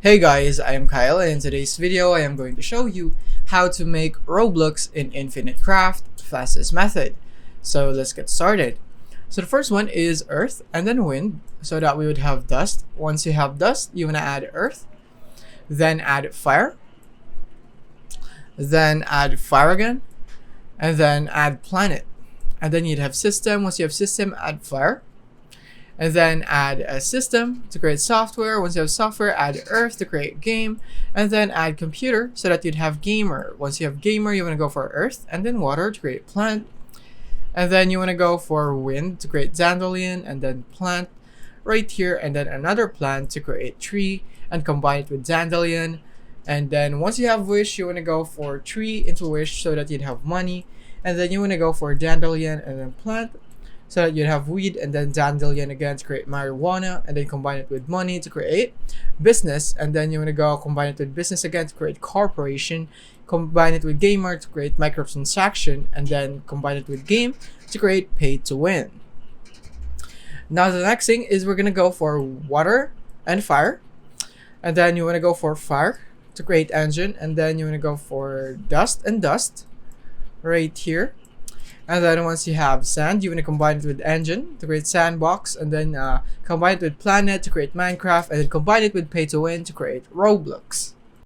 Hey guys, I am Kyle, and in today's video I am going to show you how to make Roblox in Infinite Craft fastest method. So let's get started. So the first one is earth and then wind, so that we would have dust. Once you have dust, you want to add earth, then add fire, then add fire again, and then add planet. And then you'd have system. Once you have system, add fire, and then add a system to create software. Once you have software, add earth to create game, and then add computer so that you'd have gamer. Once you have gamer, you want to go for earth and then water to create plant, and then you want to go for wind to create dandelion, and then plant right here, and then another plant to create tree and combine it with dandelion. And then once you have wish, you want to go for tree into wish so that you'd have money, and then you want to go for dandelion and then plant so that you'd have weed, and then dandelion again to create marijuana, and then combine it with money to create business, and then you want to go combine it with business again to create corporation, combine it with gamer to create microtransaction, and then combine it with game to create pay to win. Now the next thing is we're gonna go for water and fire, and then you want to go for fire to create engine, and then you want to go for dust and dust right here. And then once you have sand, you want to combine it with engine to create sandbox, and then combine it with planet to create Minecraft, and then combine it with pay to win to create Roblox.